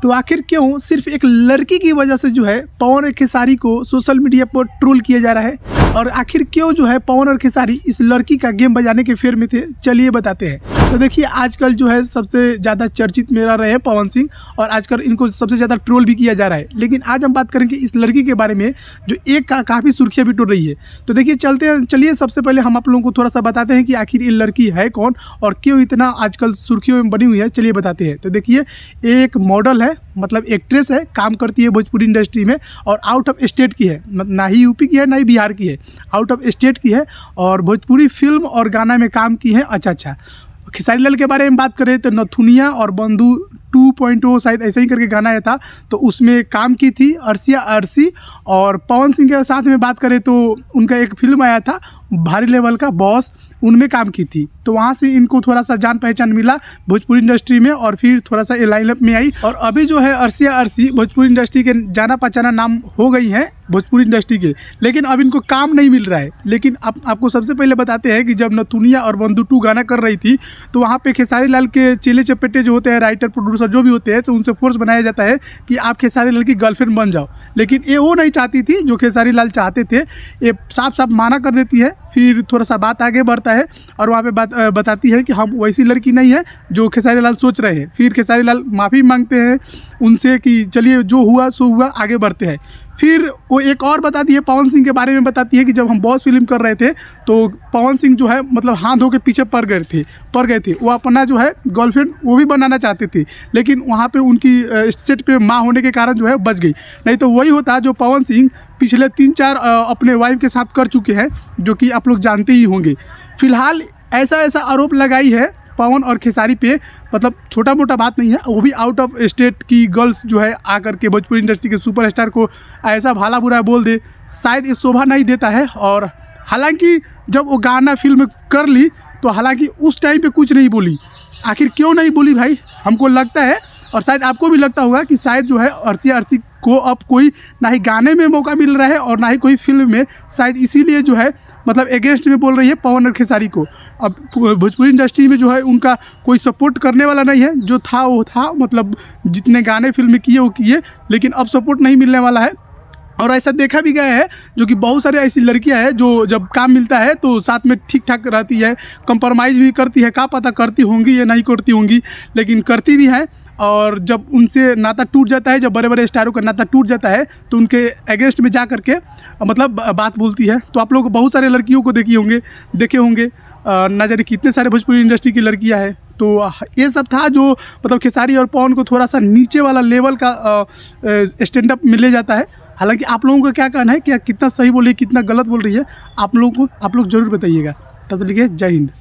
तो आखिर क्यों सिर्फ एक लड़की की वजह से जो है पवन और खेसारी को सोशल मीडिया पर ट्रोल किया जा रहा है, और आखिर क्यों जो है पवन और खेसारी इस लड़की का गेम बजाने के फेर में थे, चलिए बताते हैं। तो देखिए, आजकल जो है सबसे ज़्यादा चर्चित में रह रहे हैं पवन सिंह, और आजकल इनको सबसे ज़्यादा ट्रोल भी किया जा रहा है। लेकिन आज हम बात करेंगे इस लड़की के बारे में जो एक काफ़ी सुर्खियाँ भी टूट रही है। तो देखिए, चलिए सबसे पहले हम आप लोगों को थोड़ा सा बताते हैं कि आखिर ये लड़की है कौन और क्यों इतना आजकल सुर्खियों में बनी हुई है, चलिए बताते हैं। तो देखिए, एक मॉडल है, मतलब एक्ट्रेस है, काम करती है भोजपुरी इंडस्ट्री में, और आउट ऑफ स्टेट की है, ना ही यूपी की है ना ही बिहार की है, आउट ऑफ स्टेट की है, और भोजपुरी फिल्म और गाना में काम की है। अच्छा, खेसारी लाल के बारे में बात करें तो नथुनिया और बंधु 2.0 शायद ऐसे ही करके गाना आया था, तो उसमें काम की थी अर्शिया अरसी। और पवन सिंह के साथ में बात करें तो उनका एक फिल्म आया था भारी लेवल का बॉस, उनमें काम की थी। तो वहाँ से इनको थोड़ा सा जान पहचान मिला भोजपुरी इंडस्ट्री में, और फिर थोड़ा सा ये लाइनअप में आई। और अभी जो है अर्शिया अरसी भोजपुरी इंडस्ट्री के जाना पहचाना नाम हो गई हैं भोजपुरी इंडस्ट्री के, लेकिन अब इनको काम नहीं मिल रहा है। लेकिन आपको सबसे पहले बताते हैं कि जब नथुनिया और बंधु 2 गाना कर रही थी, तो वहाँ पे खेसारी लाल के चेले चपेटे जो होते हैं, राइटर प्रोड्यूसर जो भी होते हैं, तो उनसे फोर्स बनाया जाता है कि आप खेसारी लाल की गर्लफ्रेंड बन जाओ। लेकिन ये वो नहीं चाहती थी जो खेसारी लाल चाहते थे, ये साफ साफ माना कर देती है। फिर थोड़ा सा बात आगे बढ़ता है और वहाँ पे बताती है कि हम वैसी लड़की नहीं है जो खेसारी लाल सोच रहे हैं। फिर खेसारी लाल माफ़ी मांगते हैं उनसे कि चलिए जो हुआ सो हुआ, आगे बढ़ते हैं। फिर वो एक और बताती है, पवन सिंह के बारे में बताती है कि जब हम बॉस फिल्म कर रहे थे तो पवन सिंह जो है मतलब हाथ धो के पीछे पड़ गए थे। वो अपना जो है गर्लफ्रेंड वो भी बनाना चाहते थे, लेकिन वहाँ पे उनकी सेट पे माँ होने के कारण जो है बच गई। नहीं तो वही होता जो पवन सिंह पिछले 3-4 अपने वाइफ के साथ कर चुके हैं, जो कि आप लोग जानते ही होंगे। फिलहाल ऐसा आरोप लगाई है पवन और खेसारी पे, मतलब छोटा मोटा बात नहीं है, वो भी आउट ऑफ स्टेट की गर्ल्स जो है आकर के भोजपुरी इंडस्ट्री के सुपरस्टार को ऐसा भला बुरा बोल दे, शायद ये शोभा नहीं देता है। और हालांकि जब वो गाना फिल्म कर ली तो हालांकि उस टाइम पे कुछ नहीं बोली। आखिर क्यों नहीं बोली भाई, हमको लगता है और शायद आपको भी लगता होगा कि शायद जो है अर्शिया अरसी को अब कोई ना ही गाने में मौका मिल रहा है और ना ही कोई फिल्म में, शायद इसीलिए जो है मतलब अगेंस्ट में बोल रही है पवन और खेसारी को। अब भोजपुरी इंडस्ट्री में जो है उनका कोई सपोर्ट करने वाला नहीं है, जो था वो था, मतलब जितने गाने फिल्म किए वो किए, लेकिन अब सपोर्ट नहीं मिलने वाला है। और ऐसा देखा भी गया है जो कि बहुत सारे ऐसी लड़कियां हैं जो जब काम मिलता है तो साथ में ठीक ठाक रहती है, कंप्रोमाइज़ भी करती है, क्या पता करती होंगी या नहीं करती होंगी, लेकिन करती भी हैं। और जब उनसे नाता टूट जाता है, जब बड़े बड़े स्टारों का नाता टूट जाता है, तो उनके अगेंस्ट में जा करके मतलब बात बोलती है। तो आप लोग बहुत सारे लड़कियों को देखे होंगे, ना जाने कितने सारे भोजपुरी इंडस्ट्री की लड़कियां हैं। तो ये सब था जो मतलब खेसारी और पवन को थोड़ा सा नीचे वाला लेवल का स्टैंड अप मिल जाता है। हालांकि आप लोगों का क्या कहना है, क्या कितना सही बोल रही है, कितना गलत बोल रही है, आप लोग ज़रूर बताइएगा। तब तक के लिए जय हिंद।